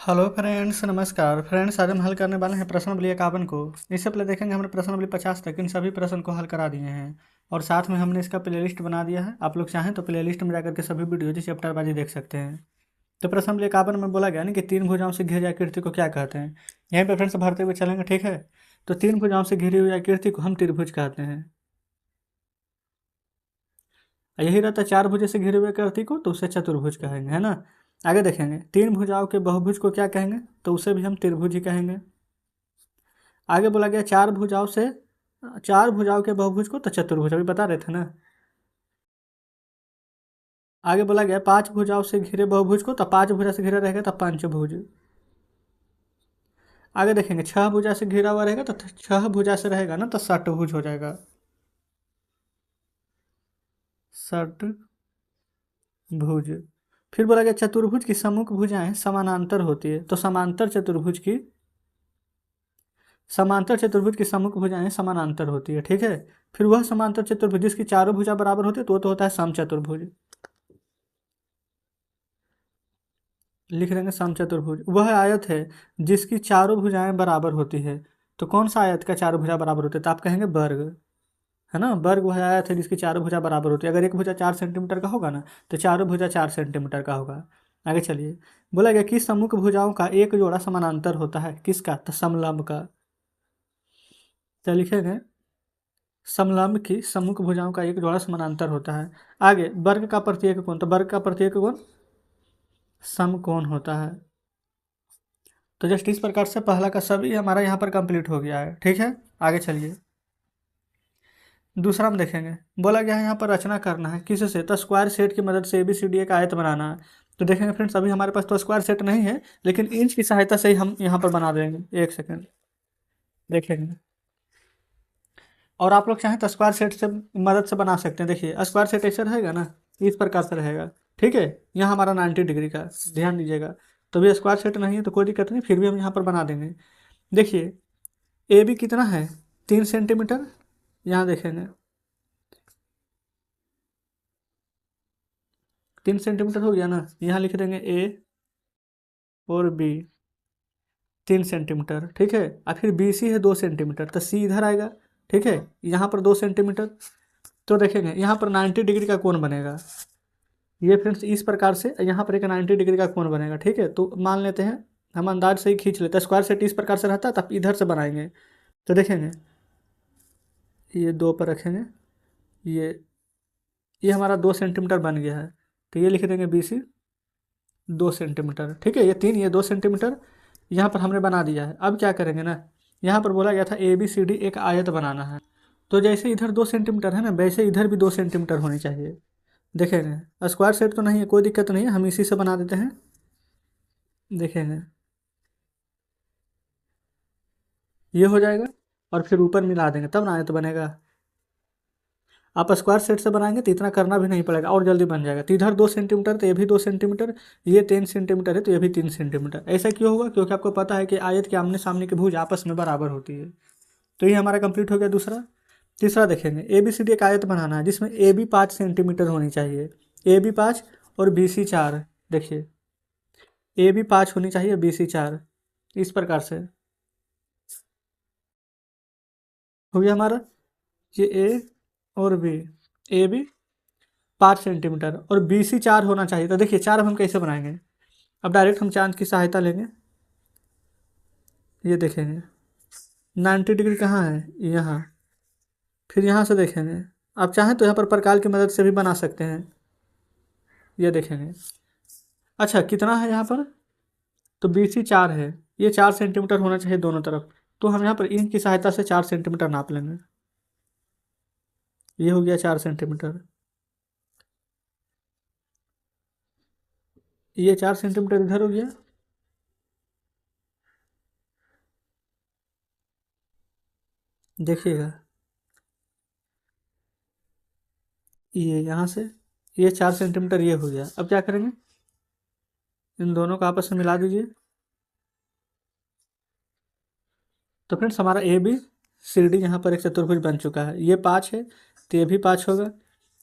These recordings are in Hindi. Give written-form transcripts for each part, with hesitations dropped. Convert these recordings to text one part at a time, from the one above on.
हेलो फ्रेंड्स, नमस्कार फ्रेंड्स। आज हम हल करने वाले हैं प्रश्नावली 51 को। इससे पहले देखेंगे हमने प्रश्नावली 50 तक इन सभी प्रश्न को हल करा दिए हैं और साथ में हमने इसका प्लेलिस्ट बना दिया है। आप लोग चाहें तो प्लेलिस्ट में जाकर के सभी वीडियो जैसे चैप्टर बाजी देख सकते हैं। तो प्रश्नावली 51 में बोला गया ना कि तीन भुजाओं से घिरी आकृति को क्या कहते हैं। यहीं पर फ्रेंड्स भरते हुए चलेंगे, ठीक है। तो तीन भुजाओं से घिरी हुई आकृति को हम त्रिभुज कहते हैं। यही रहता है चार भुजा से घिरे हुए आकृति को तो उसे चतुर्भुज कहेंगे, है ना। आगे देखेंगे तीन भुजाओं के बहुभुज को क्या कहेंगे, तो उसे भी हम त्रिभुज ही कहेंगे। आगे बोला गया चार भुजाओं के बहुभुज को तो चतुर्भुज, अभी बता रहे थे ना। आगे बोला गया पांच भुजाओं से घिरे बहुभुज को तो पांच भुजा से घिरा रहेगा तो पंचभुज। आगे देखेंगे छह भुजा से घिरा हुआ रहेगा तो छह भुजा से रहेगा ना तो षटभुज हो जाएगा, षटभुज। फिर बोला गया चतुर्भुज की सम्मुख भुजाएं समानांतर होती है तो समांतर चतुर्भुज की सम्मुख भुजाएं समानांतर होती है, ठीक है। फिर वह समांतर चतुर्भुज जिसकी चारों भुजा बराबर होती है तो वो तो होता है समचतुर्भुज। लिख देंगे समचतुर्भुज। वह आयत है जिसकी चारों भुजाएं बराबर होती है। तो कौन सा आयत का चारों भुजा बराबर होती है, तो आप कहेंगे वर्ग, है ना। वर्ग वह आयत है जिसकी चारों भुजा बराबर होती है। अगर एक भुजा 4 सेंटीमीटर का होगा ना तो चारों भुजा 4 सेंटीमीटर का होगा। आगे चलिए, बोला गया कि सम्मुख भुजाओं का एक जोड़ा समानांतर होता है, किसका, तो समलंब का। तो लिखेंगे समलंब की सम्मुख भुजाओं का एक जोड़ा समानांतर होता है। आगे वर्ग का प्रत्येक कोण, तो वर्ग का प्रत्येक कोण समकोण होता है। तो जस्ट इस प्रकार से पहला का सभी हमारा यहाँ पर कंप्लीट हो गया है, ठीक है। आगे चलिए दूसरा हम देखेंगे। बोला गया है यहाँ पर रचना करना है किससे, तो स्क्वायर सेट की मदद से ABCD एक आयत बनाना है। तो देखेंगे फ्रेंड्स अभी हमारे पास तो स्क्वायर सेट नहीं है, लेकिन इंच की सहायता से ही हम यहाँ पर बना देंगे। एक सेकेंड देखेंगे। और आप लोग चाहें तो स्क्वायर सेट से मदद से बना सकते हैं। देखिए स्क्वायर सेट ऐसे रहेगा ना, इस प्रकार से रहेगा, ठीक है। यहाँ हमारा 90 डिग्री का, ध्यान दीजिएगा। तो भी स्क्वायर सेट नहीं है तो कोई दिक्कत नहीं, फिर भी हम यहाँ पर बना देंगे। देखिए AB कितना है, 3 सेंटीमीटर। यहाँ देखेंगे 3 सेंटीमीटर हो गया ना। यहाँ लिख देंगे A और B 3 सेंटीमीटर, ठीक है। और फिर BC है 2 सेंटीमीटर तो C इधर आएगा, ठीक है। यहाँ पर 2 सेंटीमीटर। तो देखेंगे यहाँ पर 90 डिग्री का कोण बनेगा। ये फ्रेंड्स इस प्रकार से यहाँ पर एक 90 डिग्री का कोण बनेगा, ठीक है। तो मान लेते हैं, हम अंदाज से ही खींच लेते हैं। स्क्वायर सेट इस प्रकार से रहता है तब इधर से बनाएंगे। तो देखेंगे ये दो पर रखेंगे, ये ये हमारा 2 सेंटीमीटर बन गया है। तो ये लिख देंगे BC 2 सेंटीमीटर, ठीक है। ये तीन, ये 2 सेंटीमीटर यहाँ पर हमने बना दिया है। अब क्या करेंगे ना, यहाँ पर बोला गया था ABCD एक आयत बनाना है। तो जैसे इधर 2 सेंटीमीटर है ना, वैसे इधर भी 2 सेंटीमीटर होनी चाहिए। देखेंगे स्क्वायर सेट तो नहीं है, कोई दिक्कत नहीं है, हम इसी से बना देते हैं। देखेंगे ये हो जाएगा और फिर ऊपर मिला देंगे तब ना आयत बनेगा। आप स्क्वायर सेट से बनाएंगे तो इतना करना भी नहीं पड़ेगा और जल्दी बन जाएगा। तो इधर 2 सेंटीमीटर तो ये भी 2 सेंटीमीटर, ये 3 सेंटीमीटर है तो ये भी 3 सेंटीमीटर। ऐसा क्यों होगा, क्योंकि आपको पता है कि आयत के आमने सामने की भुज आपस में बराबर होती है। तो ये हमारा कंप्लीट हो गया दूसरा। तीसरा देखेंगे ABCD एक आयत बनाना है जिसमें AB 5 सेंटीमीटर होनी चाहिए। AB 5 और BC 4। देखिए AB 5 होनी चाहिए, BC 4, इस प्रकार से हो गया हमारा। ये A और B, AB 5 सेंटीमीटर और BC 4 होना चाहिए। तो देखिए 4 हम कैसे बनाएंगे, अब डायरेक्ट हम चांद की सहायता लेंगे। ये देखेंगे 90 डिग्री कहाँ है, यहाँ। फिर यहाँ से देखेंगे, आप चाहें तो यहाँ पर प्रकार की मदद से भी बना सकते हैं। ये देखेंगे अच्छा कितना है यहाँ पर, तो BC 4 है, ये 4 सेंटीमीटर होना चाहिए दोनों तरफ। तो हम यहाँ पर इंच की सहायता से 4 सेंटीमीटर नाप लेंगे। ये हो गया 4 सेंटीमीटर, ये 4 सेंटीमीटर इधर हो गया। देखिएगा ये यहाँ से ये 4 सेंटीमीटर ये हो गया। अब क्या करेंगे, इन दोनों को आपस में मिला दीजिए। तो फ्रेंड्स हमारा ABCD यहाँ पर एक चतुर्भुज बन चुका है। ये 5 है तो ये भी 5 होगा,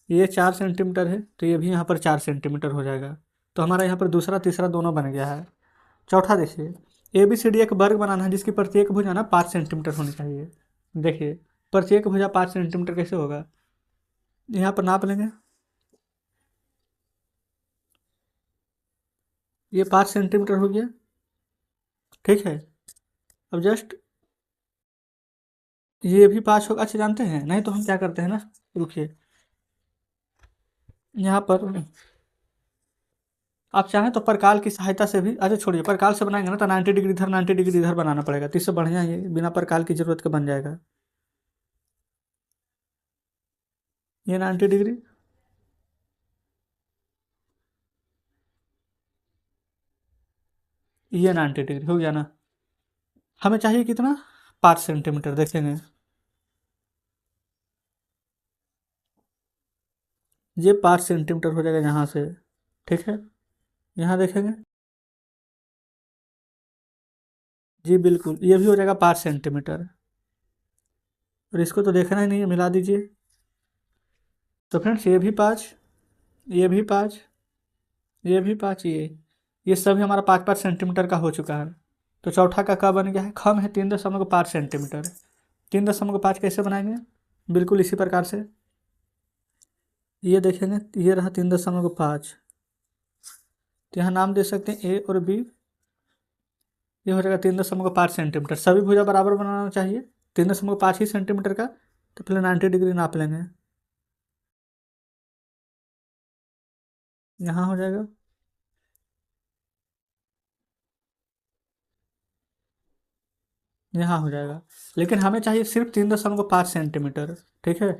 ये 4 सेंटीमीटर है तो ये भी यहाँ पर 4 सेंटीमीटर हो जाएगा। तो हमारा यहाँ पर दूसरा तीसरा दोनों बन गया है। चौथा देखिए, ए बी सी डी एक वर्ग बनाना है जिसकी प्रत्येक भुजा ना 5 सेंटीमीटर होनी चाहिए। देखिए प्रत्येक भुजा 5 सेंटीमीटर कैसे होगा, यहाँ पर नाप लेंगे, ये 5 सेंटीमीटर हो गया, ठीक है। अब जस्ट ये भी 5 होगा, अच्छा जानते हैं, नहीं तो हम क्या करते हैं ना, रुकिए, यहाँ पर आप चाहें तो परकाल की सहायता से भी, अच्छा छोड़िए, परकाल से बनाएंगे ना तो 90 डिग्री इधर 90 डिग्री इधर बनाना पड़ेगा, तो इससे बढ़िया ये बिना परकाल की जरूरत के बन जाएगा। ये 90 डिग्री, ये 90 डिग्री हो गया ना। हमें चाहिए कितना, 5 सेंटीमीटर, देखेंगे ये 5 सेंटीमीटर हो जाएगा यहाँ से, ठीक है। यहाँ देखेंगे, जी बिल्कुल ये भी हो जाएगा 5 सेंटीमीटर, और इसको तो देखना ही नहीं है, मिला दीजिए। तो फ्रेंड्स ये भी 5, ये भी 5, ये भी 5, ये सभी हमारा 5-5 सेंटीमीटर का हो चुका है। तो चौथा का बन गया है, खम है 3.5 सेंटीमीटर। 3.5 कैसे बनाएंगे, बिल्कुल इसी प्रकार से, ये देखेंगे, ये रहा 3.5, तो यहाँ नाम दे सकते हैं ए और बी, ये हो जाएगा 3.5 सेंटीमीटर। सभी भुजा बराबर बनाना चाहिए, 3.5 ही सेंटीमीटर का, तो पहले 90 डिग्री नाप लेंगे, यहाँ हो जाएगा, यहाँ हो जाएगा, लेकिन हमें चाहिए सिर्फ 3.5 सेंटीमीटर, ठीक है।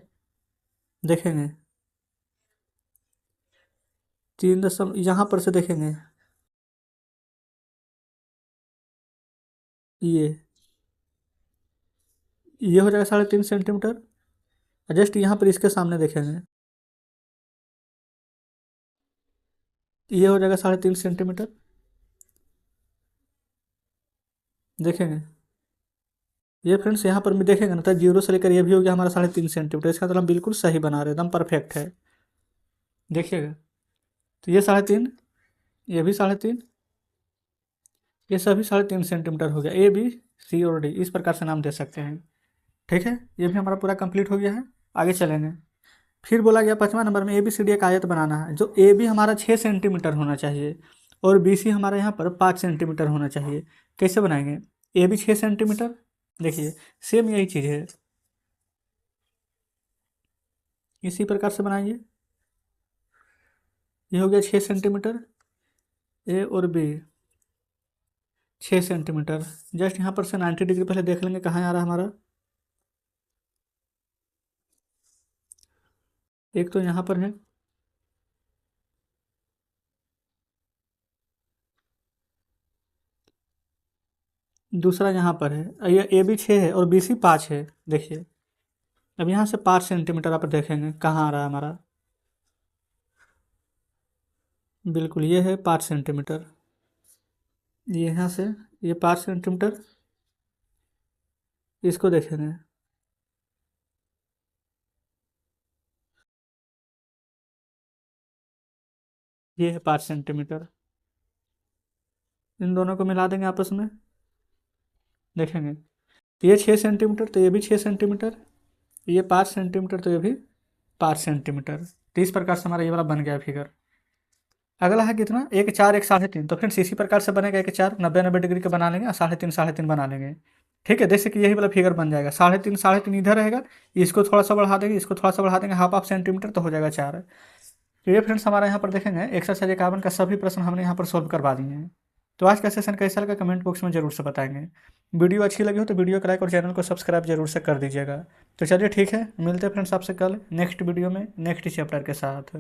देखेंगे 3 यहाँ पर से देखेंगे, ये हो जाएगा 3.5 सेंटीमीटर। जस्ट यहाँ पर इसके सामने देखेंगे, ये हो जाएगा 3.5 सेंटीमीटर, देखेंगे। ये फ्रेंड्स यहाँ पर भी देखेंगे ना, तो जीरो से लेकर ये भी हो गया हमारा 3.5 सेंटीमीटर, इसका मतलब हम बिल्कुल सही बना रहे हैं, एकदम परफेक्ट है, देखिएगा। तो ये 3.5, ये भी 3.5, ये सभी 3.5 सेंटीमीटर हो गया, ए बी सी और डी इस प्रकार से नाम दे सकते हैं, ठीक है। ये भी हमारा पूरा कंप्लीट हो गया है, आगे चलेंगे। फिर बोला गया 5वां नंबर में ए बी सी डी एक आयत बनाना है, जो ए बी हमारा 6 सेंटीमीटर होना चाहिए और बी सी हमारा यहाँ पर 5 सेंटीमीटर होना चाहिए। कैसे बनाएंगे, ए बी 6 सेंटीमीटर, देखिए सेम यही चीज़ है, इसी प्रकार से बनाइए। ये हो गया 6 सेंटीमीटर, ए और बी 6 सेंटीमीटर। जस्ट यहाँ पर से 90 डिग्री पहले देख लेंगे कहाँ आ रहा है हमारा, एक तो यहाँ पर है, दूसरा यहाँ पर है, ये ए बी 6 है और बी सी 5 है, देखिए। अब यहाँ से 5 सेंटीमीटर आप देखेंगे कहाँ आ रहा है हमारा, बिल्कुल ये है 5 सेंटीमीटर, ये यहाँ से ये 5 सेंटीमीटर, इसको देखेंगे, ये है 5 सेंटीमीटर, इन दोनों को मिला देंगे आपस में, देखेंगे। तो ये 6 सेंटीमीटर, तो ये भी 6 सेंटीमीटर, ये 5 सेंटीमीटर, तो ये भी 5 सेंटीमीटर। तो इस प्रकार से हमारा ये वाला बन गया फिगर। अगला है कितना, 1 4 1 3.5, तो फ्रेंड्स इसी प्रकार से बनेगा, 1 4 90 डिग्री का बना लेंगे और 3.5 बना लेंगे, ठीक है। जैसे कि यही वाला फिगर बन जाएगा, 3.5 इधर रहेगा, इसको थोड़ा सा बढ़ा देंगे, इसको थोड़ा सा बढ़ा देंगे, हाफ सेंटीमीटर, तो हो जाएगा 4। तो ये फ्रेंड्स हमारा यहाँ पर देखेंगे एक्सरसाइज 51 का सभी प्रश्न हमने यहाँ पर सॉल्व करवा दिए हैं। तो आज का सेशन कैसा लगा कमेंट बॉक्स में जरूर से बताएंगे। वीडियो अच्छी लगी हो तो वीडियो को लाइक और चैनल को सब्सक्राइब जरूर से कर दीजिएगा। तो चलिए ठीक है, मिलते हैं फ्रेंड्स आपसे कल नेक्स्ट वीडियो में नेक्स्ट चैप्टर के साथ।